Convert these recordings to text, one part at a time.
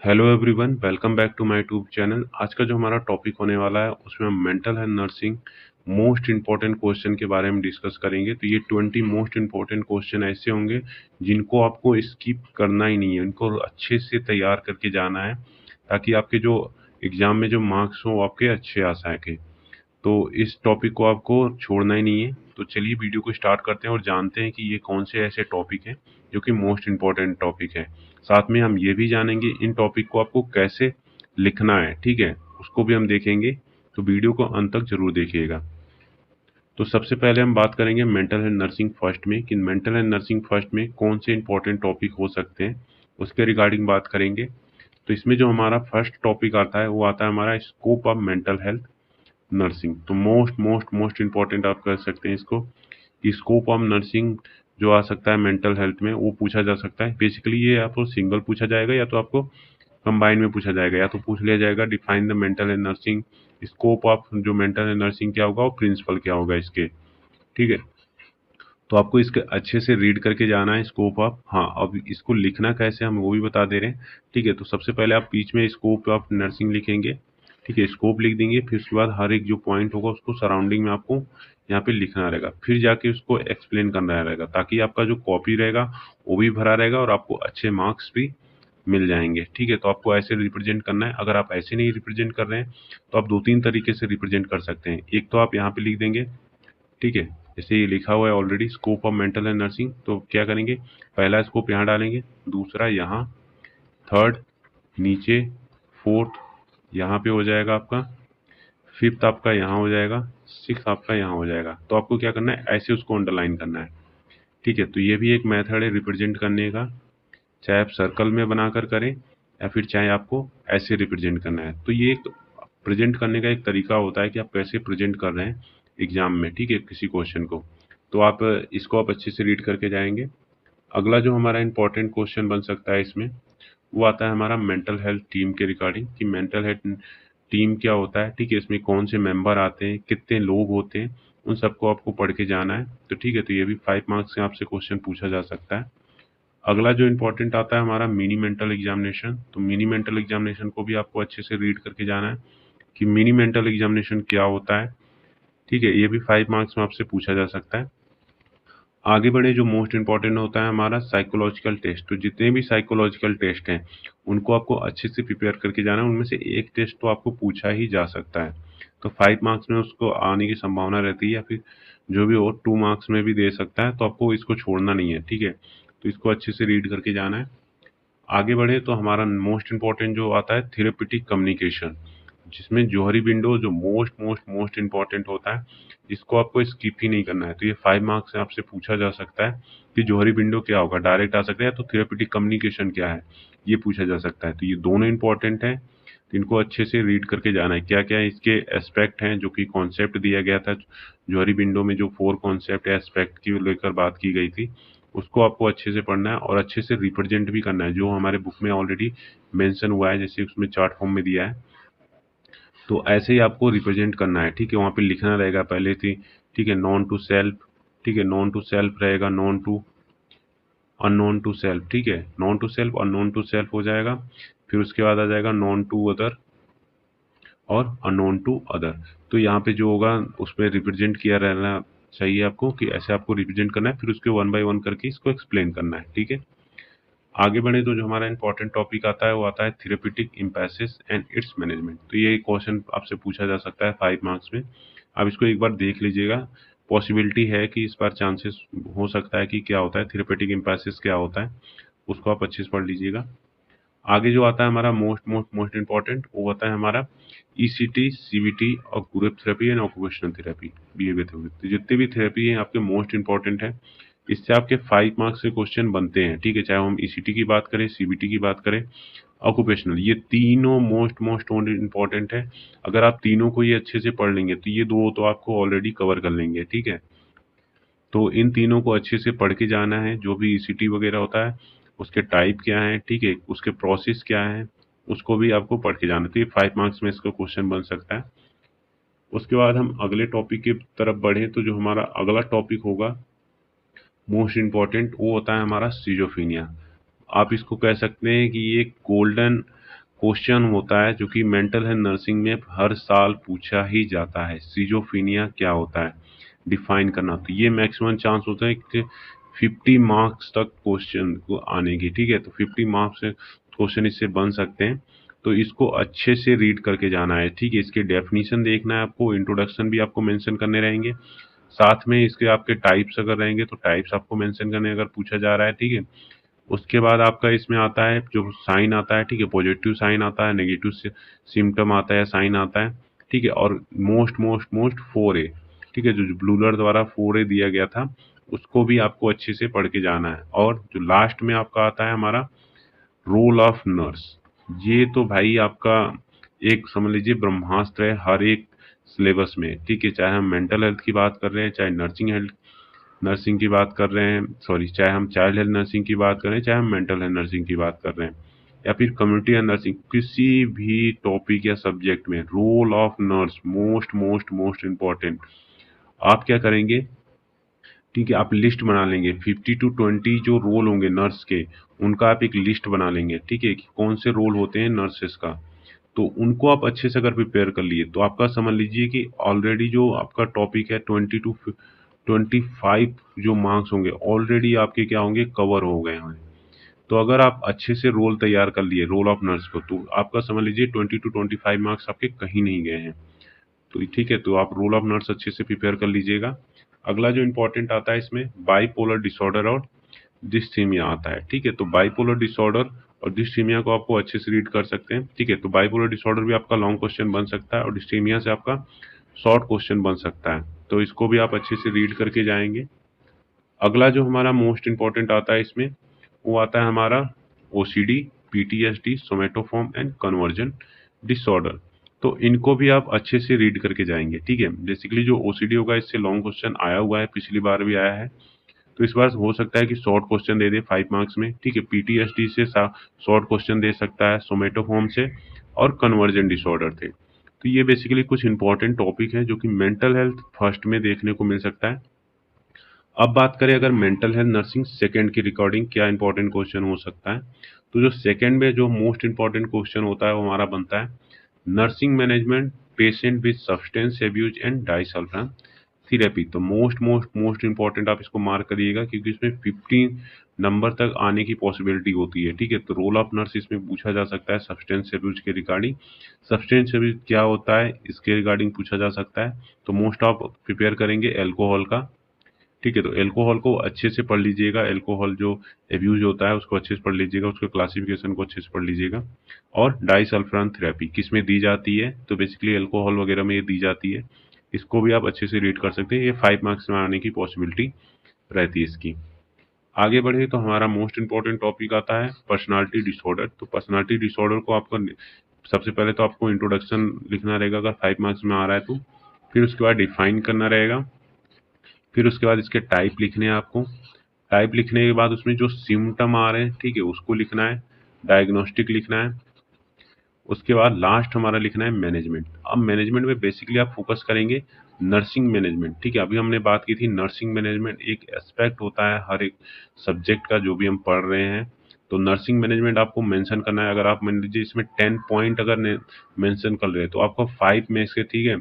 Hello everyone, welcome back to my YouTube channel. आज का जो हमारा टॉपिक होने वाला है उसमें हम mental health nursing most important question के बारे में डिस्कस करेंगे। तो ये 20 मोस्ट इंपॉर्टेंट क्वेश्चन ऐसे होंगे जिनको आपको स्किप करना ही नहीं है, इनको अच्छे से तैयार करके जाना है ताकि आपके जो एग्जाम में जो मार्क्स हो वो आपके अच्छे आ सके। तो इस टॉपिक को आपको छोड़ना ही नहीं है। तो चलिए वीडियो को स्टार्ट करते हैं और जानते हैं कि ये कौन से ऐसे टॉपिक हैं जो कि मोस्ट इम्पॉर्टेंट टॉपिक है। साथ में हम ये भी जानेंगे इन टॉपिक को आपको कैसे लिखना है, ठीक है, उसको भी हम देखेंगे। तो वीडियो को अंत तक जरूर देखिएगा। तो सबसे पहले हम बात करेंगे मेंटल हेल्थ नर्सिंग फर्स्ट में कि मेंटल हेल्थ नर्सिंग फर्स्ट में कौन से इंपॉर्टेंट टॉपिक हो सकते हैं, उसके रिगार्डिंग बात करेंगे। तो इसमें जो हमारा फर्स्ट टॉपिक आता है वो आता है हमारा scope of mental health nursing. तो मोस्ट मोस्ट मोस्ट इंपॉर्टेंट आप कर सकते हैं इसको। स्कोप ऑफ नर्सिंग जो आ सकता है मेंटल हेल्थ में वो पूछा जा सकता है। बेसिकली ये आपको सिंगल पूछा जाएगा या तो आपको कंबाइन में पूछा जाएगा, या तो पूछ लिया जाएगा define the mental health nursing, scope of जो मेंटल हेल्थ नर्सिंग क्या होगा और प्रिंसिपल क्या होगा इसके, ठीक है। तो आपको इसके अच्छे से रीड करके जाना है स्कोप ऑफ। हाँ, अब इसको लिखना कैसे हम वो भी बता दे रहे हैं, ठीक है। तो सबसे पहले आप बीच में स्कोप ऑफ नर्सिंग लिखेंगे, ठीक है, स्कोप लिख देंगे। फिर उसके बाद हर एक जो पॉइंट होगा उसको सराउंडिंग में आपको यहाँ पे लिखना रहेगा, फिर जाके उसको एक्सप्लेन करना रहेगा ताकि आपका जो कॉपी रहेगा वो भी भरा रहेगा और आपको अच्छे मार्क्स भी मिल जाएंगे, ठीक है। तो आपको ऐसे रिप्रेजेंट करना है। अगर आप ऐसे नहीं रिप्रेजेंट कर रहे हैं तो आप दो तीन तरीके से रिप्रेजेंट कर सकते हैं। एक तो आप यहाँ पे लिख देंगे, ठीक है, जैसे ये लिखा हुआ है already scope of mental and nursing, तो क्या करेंगे, पहला स्कोप यहाँ डालेंगे, दूसरा यहाँ, थर्ड नीचे, फोर्थ यहाँ पे हो जाएगा आपका, फिफ्थ आपका यहाँ हो जाएगा, सिक्स आपका यहाँ हो जाएगा। तो आपको क्या करना है, ऐसे उसको अंडरलाइन करना है, ठीक है। तो ये भी एक मेथड है रिप्रेजेंट करने का, चाहे आप सर्कल में बनाकर करें या फिर चाहे आपको ऐसे रिप्रेजेंट करना है। तो ये एक प्रेजेंट करने का एक तरीका होता है कि आप कैसे प्रेजेंट कर रहे हैं एग्जाम में, ठीक है, किसी क्वेश्चन को। तो आप इसको आप अच्छे से रीड करके जाएंगे। अगला जो हमारा इंपॉर्टेंट क्वेश्चन बन सकता है इसमें वो आता है हमारा मेंटल हेल्थ टीम के रिगार्डिंग कि मेंटल हेल्थ टीम क्या होता है, ठीक है, इसमें कौन से मेंबर आते हैं, कितने लोग होते हैं, उन सबको आपको पढ़ के जाना है। तो ठीक है, तो ये भी 5 मार्क्स से आपसे क्वेश्चन पूछा जा सकता है। अगला जो इम्पोर्टेंट आता है हमारा मिनी मेंटल एग्जामिनेशन। तो मिनी मेंटल एग्जामिनेशन को भी आपको अच्छे से रीड करके जाना है कि मिनी मेंटल एग्जामिनेशन क्या होता है, ठीक है। ये भी 5 मार्क्स में आपसे पूछा जा सकता है। आगे बढ़े, जो मोस्ट इंपॉर्टेंट होता है हमारा साइकोलॉजिकल टेस्ट। तो जितने भी साइकोलॉजिकल टेस्ट हैं उनको आपको अच्छे से प्रिपेयर करके जाना है। उनमें से एक टेस्ट तो आपको पूछा ही जा सकता है, तो 5 मार्क्स में उसको आने की संभावना रहती है, या फिर जो भी हो 2 मार्क्स में भी दे सकता है। तो आपको इसको छोड़ना नहीं है, ठीक है। तो इसको अच्छे से रीड करके जाना है। आगे बढ़े तो हमारा मोस्ट इंपॉर्टेंट जो आता है थेरेपेटिक कम्युनिकेशन, जिसमें जौहरी विंडो जो मोस्ट मोस्ट मोस्ट इंपॉर्टेंट होता है, इसको आपको स्किप ही नहीं करना है। तो ये 5 मार्क्स से आपसे पूछा जा सकता है कि जौहरी विंडो क्या होगा, डायरेक्ट आ सकता है, तो थेरेपेटिक कम्युनिकेशन क्या है ये पूछा जा सकता है। तो ये दोनों इंपॉर्टेंट है, तो इनको अच्छे से रीड करके जाना है। क्या क्या इसके एस्पेक्ट हैं, जो कि कॉन्सेप्ट दिया गया था जौहरी विंडो में, जो 4 कॉन्सेप्ट या एस्पेक्ट की लेकर बात की गई थी, उसको आपको अच्छे से पढ़ना है और अच्छे से रिप्रेजेंट भी करना है जो हमारे बुक में ऑलरेडी मेंशन हुआ है, जैसे उसमें चार्ट फॉर्म में दिया है। तो ऐसे ही आपको रिप्रेजेंट करना है, ठीक है। वहाँ पे लिखना रहेगा पहले थी, ठीक है, नॉन टू सेल्फ, ठीक है, नॉन टू सेल्फ रहेगा, known to unknown to self, ठीक है, नॉन टू सेल्फ और नॉन टू सेल्फ हो जाएगा। फिर उसके बाद आ जाएगा नॉन टू अदर और अननोन टू अदर। तो यहाँ पे जो होगा उस पर रिप्रेजेंट किया रहना चाहिए आपको, कि ऐसे आपको रिप्रेजेंट करना है, फिर उसके वन बाय वन करके इसको एक्सप्लेन करना है, ठीक है। आगे बढ़े तो जो हमारा इंपॉर्टेंट टॉपिक आता है वो आता है थेरेपेटिक इम्पैसेस एंड इट्स मैनेजमेंट। तो ये क्वेश्चन आपसे पूछा जा सकता है 5 मार्क्स में। आप इसको एक बार देख लीजिएगा, पॉसिबिलिटी है कि इस बार चांसेस हो सकता है कि क्या होता है थेरेपेटिक इम्पैसेस क्या होता है, उसको आप अच्छे से पढ़ लीजिएगा। आगे जो आता है हमारा मोस्ट मोस्ट मोस्ट इंपॉर्टेंट वो होता है हमारा ईसीटी, सीबीटी और group therapy and occupational therapy, behaviour therapy. तो जितने भी थेरेपी हैं आपके मोस्ट इंपॉर्टेंट है, इससे आपके 5 मार्क्स के क्वेश्चन बनते हैं, ठीक है। चाहे हम ईसीटी की बात करें, सीबीटी की बात करें, ऑक्यूपेशनल, ये तीनों मोस्ट मोस्ट इंपॉर्टेंट है। अगर आप तीनों को ये अच्छे से पढ़ लेंगे तो ये दो तो आपको ऑलरेडी कवर कर लेंगे, ठीक है। तो इन तीनों को अच्छे से पढ़ के जाना है। जो भी ईसीटी वगैरह होता है उसके टाइप क्या है, ठीक है, उसके प्रोसेस क्या है, उसको भी आपको पढ़ के जाना है। तो ये 5 मार्क्स में इसका क्वेश्चन बन सकता है। उसके बाद हम अगले टॉपिक की तरफ बढ़े तो जो हमारा अगला टॉपिक होगा मोस्ट इम्पॉर्टेंट वो होता है हमारा सीजोफीनिया। आप इसको कह सकते हैं कि ये गोल्डन क्वेश्चन होता है जो कि मेंटल हेल्थ नर्सिंग में हर साल पूछा ही जाता है, सिजोफ्रेनिया क्या होता है डिफाइन करना। तो ये मैक्सिमम चांस होता है कि 50 मार्क्स तक क्वेश्चन को आने की, ठीक है। तो 50 मार्क्स से क्वेश्चन इससे बन सकते हैं, तो इसको अच्छे से रीड करके जाना है, ठीक है। इसके डेफिनेशन देखना है आपको, इंट्रोडक्शन भी आपको मेंशन करने रहेंगे, साथ में इसके आपके टाइप्स अगर रहेंगे तो टाइप्स आपको मेंशन करने अगर पूछा जा रहा है, ठीक है। उसके बाद आपका इसमें आता है जो साइन आता है, ठीक है, पॉजिटिव साइन आता है, नेगेटिव सिम्टम आता है, साइन आता है, ठीक है। और मोस्ट मोस्ट मोस्ट 4A, ठीक है, जो ब्लूलर द्वारा 4A दिया गया था उसको भी आपको अच्छे से पढ़ के जाना है। और जो लास्ट में आपका आता है हमारा रोल ऑफ नर्स, ये तो भाई आपका एक समझ लीजिए ब्रह्मास्त्र है हर एक सिलेबस में, ठीक है। चाहे हम मेंटल हेल्थ की बात कर रहे हैं, चाहे नर्सिंग की बात कर रहे हैं, सॉरी, चाहे हम चाइल्ड हेल्थ नर्सिंग की बात कर रहे हैं, चाहे हम मेंटल हेल्थ नर्सिंग की बात कर रहे हैं, या फिर कम्युनिटी हेल्थ नर्सिंग, किसी भी टॉपिक या सब्जेक्ट में role of nurse most most most important. आप क्या करेंगे, ठीक है, आप लिस्ट बना लेंगे 50 to 20 जो रोल होंगे नर्स के, उनका आप एक लिस्ट बना लेंगे, ठीक है, कि कौन से रोल होते हैं नर्सेस का। तो उनको आप अच्छे से अगर प्रिपेयर कर लिए तो आपका समझ लीजिए कि ऑलरेडी जो आपका टॉपिक है 20 to 25 जो मार्क्स होंगे ऑलरेडी आपके क्या होंगे, कवर हो गए हैं। तो अगर आप अच्छे से रोल तैयार कर लिए रोल ऑफ नर्स को, तो आपका समझ लीजिए 20 to 25 मार्क्स आपके कहीं नहीं गए हैं। तो ठीक है, तो आप रोल ऑफ नर्स अच्छे से प्रिपेयर कर लीजिएगा। अगला जो इंपॉर्टेंट आता है इसमें बाइपोलर डिसऑर्डर और डिस्थीमिया आता है, ठीक है। तो बाइपोलर डिसऑर्डर और डिस्थीमिया को आपको अच्छे से रीड कर सकते हैं, ठीक है। तो बाइपोलर डिसऑर्डर भी आपका लॉन्ग क्वेश्चन बन सकता है और डिस्थीमिया से आपका शॉर्ट क्वेश्चन बन सकता है, तो इसको भी आप अच्छे से रीड करके जाएंगे। अगला जो हमारा मोस्ट इंपॉर्टेंट आता है इसमें, वो आता है हमारा OCD, PTSD, somatoform and conversion disorder. तो इनको भी आप अच्छे से रीड करके जाएंगे, ठीक है। बेसिकली जो ओसीडी होगा इससे लॉन्ग क्वेश्चन आया हुआ है, पिछली बार भी आया है, तो इस बार हो सकता है कि शॉर्ट क्वेश्चन दे दे 5 मार्क्स में, ठीक है। पीटीएसडी से शॉर्ट क्वेश्चन दे सकता है, सोमेटोफॉर्म से, और कन्वर्जन डिसऑर्डर थे। तो ये बेसिकली कुछ इंपॉर्टेंट टॉपिक है जो कि मेंटल हेल्थ फर्स्ट में देखने को मिल सकता है। अब बात करें अगर मेंटल हेल्थ नर्सिंग सेकंड की रिकॉर्डिंग क्या इंपॉर्टेंट क्वेश्चन हो सकता है, तो जो सेकंड में जो मोस्ट इंपॉर्टेंट क्वेश्चन होता है वो हमारा बनता है nursing management patient with substance abuse and disulfiram therapy. तो मोस्ट मोस्ट मोस्ट इंपॉर्टेंट आप इसको मार्क करिएगा, क्योंकि इसमें 15 नंबर तक आने की पॉसिबिलिटी होती है, ठीक है। तो रोल ऑफ नर्स इसमें पूछा जा सकता है सब्सटेंस एब्यूज के रिगार्डिंग, सब्सटेंस एब्यूज क्या होता है इसके रिगार्डिंग पूछा जा सकता है। तो मोस्ट ऑफ प्रिपेयर करेंगे एल्कोहल का, ठीक है। तो एल्कोहल को अच्छे से पढ़ लीजिएगा, एल्कोहल जो एब्यूज होता है उसको अच्छे से पढ़ लीजिएगा, उसके क्लासिफिकेशन को अच्छे से पढ़ लीजिएगा। और डाइसल्फाम थेरेपी किस में दी जाती है, तो बेसिकली एल्कोहल वगैरह में ये दी जाती है, इसको भी आप अच्छे से रीड कर सकते हैं। ये 5 मार्क्स में आने की पॉसिबिलिटी रहती है इसकी। आगे बढ़े तो हमारा मोस्ट इंपॉर्टेंट टॉपिक आता है पर्सनालिटी डिसऑर्डर। तो पर्सनालिटी डिसऑर्डर को आपको सबसे पहले तो आपको इंट्रोडक्शन लिखना रहेगा अगर 5 मार्क्स में आ रहा है तो, फिर उसके बाद डिफाइन करना रहेगा, फिर उसके बाद इसके टाइप लिखने हैं आपको, टाइप लिखने के बाद उसमें जो सिम्टम आ रहे हैं, ठीक है, उसको लिखना है, डायग्नोस्टिक लिखना है। उसके बाद लास्ट हमारा लिखना है मैनेजमेंट। अब मैनेजमेंट में बेसिकली आप फोकस करेंगे नर्सिंग मैनेजमेंट, ठीक है। अभी हमने बात की थी नर्सिंग मैनेजमेंट एक एस्पेक्ट होता है हर एक सब्जेक्ट का जो भी हम पढ़ रहे हैं। तो नर्सिंग मैनेजमेंट आपको मेंशन करना है। अगर आप मान लीजिए इसमें 10 पॉइंट अगर मेंशन कर रहे हैं तो आपको 5 में से, ठीक है,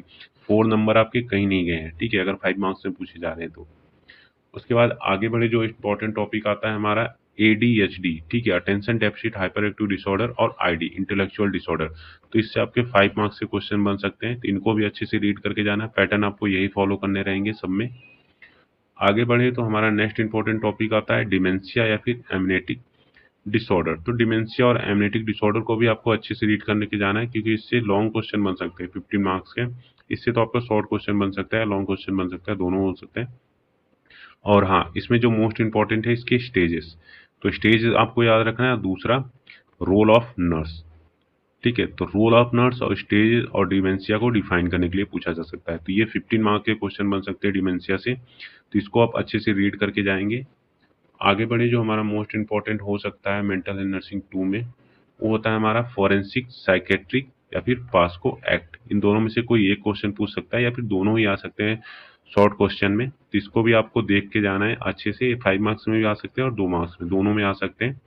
4 नंबर आपके कहीं नहीं गए हैं, ठीक है, अगर 5 मार्क्स में पूछे जा रहे हैं तो। उसके बाद आगे बढ़े जो इम्पोर्टेंट टॉपिक आता है हमारा ADHD, ठीक है, attention deficit hyper active disorder, और ID इंटेलेक्चुअल डिसऑर्डर। तो इससे आपके 5 मार्क्स के क्वेश्चन बन सकते हैं, तो इनको भी अच्छे से रीड करके जाना है, पैटर्न आपको यही फॉलो करने रहेंगे सब में। आगे बढ़े तो हमारा नेक्स्ट इंपॉर्टेंट टॉपिक आता है डिमेंशिया या फिर एमनेटिक डिसऑर्डर। तो डिमेंशिया और एमनेटिक डिसऑर्डर को भी आपको अच्छे से रीड करने के जाना है, क्योंकि इससे लॉन्ग क्वेश्चन बन सकते हैं 15 मार्क्स के। इससे तो आपका शॉर्ट क्वेश्चन बन सकता है, लॉन्ग क्वेश्चन बन सकता है, दोनों हो सकते हैं। और हाँ, इसमें जो मोस्ट इंपॉर्टेंट है इसके स्टेजेस, तो स्टेज आपको याद रखना है। दूसरा रोल ऑफ नर्स, ठीक है। तो रोल ऑफ नर्स और स्टेज और डिमेंशिया को डिफाइन करने के लिए पूछा जा सकता है। तो ये 15 मार्क के क्वेश्चन बन सकते हैं डिमेंशिया से, तो इसको आप अच्छे से रीड करके जाएंगे। आगे बढ़े जो हमारा मोस्ट इंपॉर्टेंट हो सकता है मेंटल हेल्थ नर्सिंग 2 में, वो होता है हमारा फॉरेंसिक साइकेट्रिक या फिर पास्को एक्ट। इन दोनों में से कोई एक क्वेश्चन पूछ सकता है या फिर दोनों ही आ सकते हैं शॉर्ट क्वेश्चन में। तो इसको भी आपको देख के जाना है अच्छे से, 5 मार्क्स में भी आ सकते हैं और 2 मार्क्स में, दोनों में आ सकते हैं।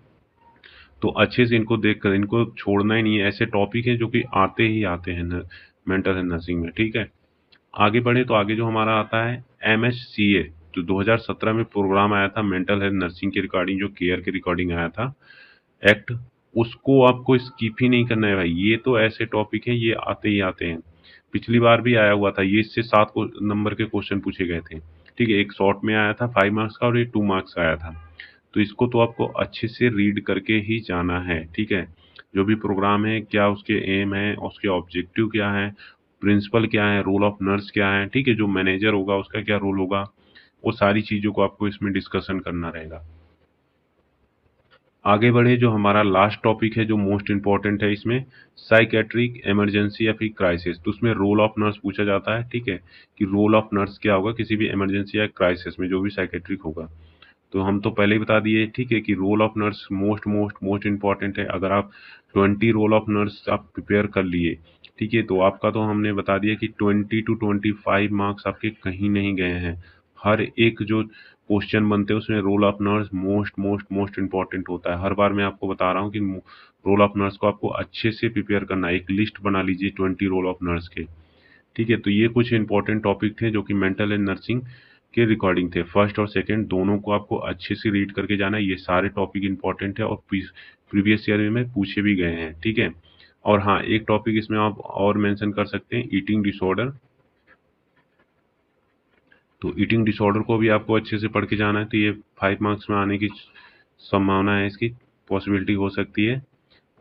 तो अच्छे से इनको देखकर इनको छोड़ना ही नहीं है। ऐसे टॉपिक हैं जो कि आते ही आते हैं मेंटल हेल्थ नर्सिंग में, ठीक है। आगे बढ़े तो आगे जो हमारा आता है MHCA, जो 2017 में प्रोग्राम आया था मेंटल हेल्थ नर्सिंग के रिगार्डिंग, जो केयर के रिगार्डिंग आया था एक्ट, उसको आपको स्किप ही नहीं करना है भाई। ये तो ऐसे टॉपिक हैं, ये आते ही आते हैं। पिछली बार भी आया हुआ था ये, इससे 7 नंबर के क्वेश्चन पूछे गए थे, ठीक है। एक शॉर्ट में आया था 5 मार्क्स का और ये 2 मार्क्स का आया था। तो इसको तो आपको अच्छे से रीड करके ही जाना है, ठीक है। जो भी प्रोग्राम है, क्या उसके एम है, उसके ऑब्जेक्टिव क्या है, प्रिंसिपल क्या है, रोल ऑफ नर्स क्या है, ठीक है। जो मैनेजर होगा उसका क्या रोल होगा, वो सारी चीजों को आपको इसमें डिस्कशन करना रहेगा। आगे बढ़े, जो हमारा लास्ट टॉपिक है जो मोस्ट इंपॉर्टेंट है इसमें, साइकेट्रिक इमरजेंसी या फिर क्राइसिस। तो उसमें रोल ऑफ नर्स पूछा जाता है, ठीक है, कि रोल ऑफ नर्स क्या होगा किसी भी इमरजेंसी या क्राइसिस में, जो भी साइकेट्रिक होगा। तो हम तो पहले ही बता दिए, ठीक है, कि role of nurse most most most important है। अगर आप 20 रोल ऑफ नर्स आप प्रिपेयर कर लिए, ठीक है, तो आपका तो हमने बता दिया कि 20 to 25 मार्क्स आपके कहीं नहीं गए हैं। हर एक जो क्वेश्चन बनते हैं उसमें role of nurse most most most important होता है। हर बार मैं आपको बता रहा हूँ कि रोल ऑफ नर्स को आपको अच्छे से प्रिपेयर करना है। एक लिस्ट बना लीजिए 20 रोल ऑफ नर्स के, ठीक है। तो ये कुछ इंपॉर्टेंट टॉपिक थे जो कि मेंटल एंड नर्सिंग के रिकॉर्डिंग थे। फर्स्ट और सेकंड दोनों को आपको अच्छे से रीड करके जाना है। ये सारे टॉपिक इंपॉर्टेंट है और प्रीवियस ईयर में पूछे भी गए हैं, ठीक है। और हाँ, एक टॉपिक इसमें आप और मेंशन कर सकते हैं, ईटिंग डिसऑर्डर। तो ईटिंग डिसऑर्डर को भी आपको अच्छे से पढ़ के जाना है। तो ये 5 मार्क्स में आने की संभावना है, इसकी पॉसिबिलिटी हो सकती है।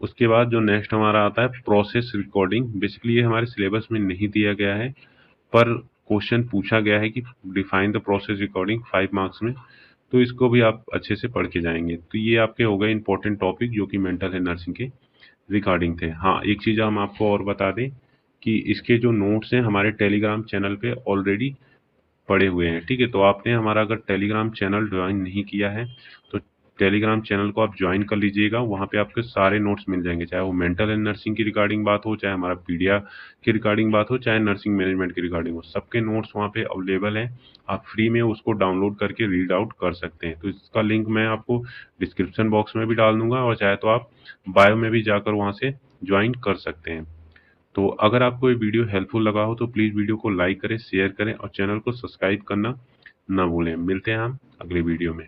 उसके बाद जो नेक्स्ट हमारा आता है प्रोसेस रिकॉर्डिंग। बेसिकली ये हमारे सिलेबस में नहीं दिया गया है, पर क्वेश्चन पूछा गया है कि define the process recording 5 marks में। तो इसको भी आप अच्छे से पढ़ के जाएंगे। तो ये आपके हो गए इंपॉर्टेंट टॉपिक जो कि मेंटल हेल्थ नर्सिंग के रिकॉर्डिंग थे। हाँ, एक चीज़ हम आपको और बता दें कि इसके जो नोट्स हैं हमारे टेलीग्राम चैनल पे ऑलरेडी पड़े हुए हैं, ठीक है। तो आपने हमारा अगर टेलीग्राम चैनल ज्वाइन नहीं किया है तो टेलीग्राम चैनल को आप ज्वाइन कर लीजिएगा। वहाँ पे आपके सारे नोट्स मिल जाएंगे, चाहे वो मेंटल एंड नर्सिंग की रिगार्डिंग बात हो, चाहे हमारा पीडिया की रिगार्डिंग बात हो, चाहे नर्सिंग मैनेजमेंट की रिगार्डिंग हो। सबके नोट्स वहाँ पे अवेलेबल हैं। आप फ्री में उसको डाउनलोड करके रीड आउट कर सकते हैं। तो इसका लिंक मैं आपको डिस्क्रिप्शन बॉक्स में भी डाल दूंगा, और चाहे तो आप बायो में भी जाकर वहाँ से ज्वाइन कर सकते हैं। तो अगर आपको ये वीडियो हेल्पफुल लगा हो तो प्लीज़ वीडियो को लाइक करें, शेयर करें और चैनल को सब्सक्राइब करना ना भूलें। मिलते हैं हम अगले वीडियो में।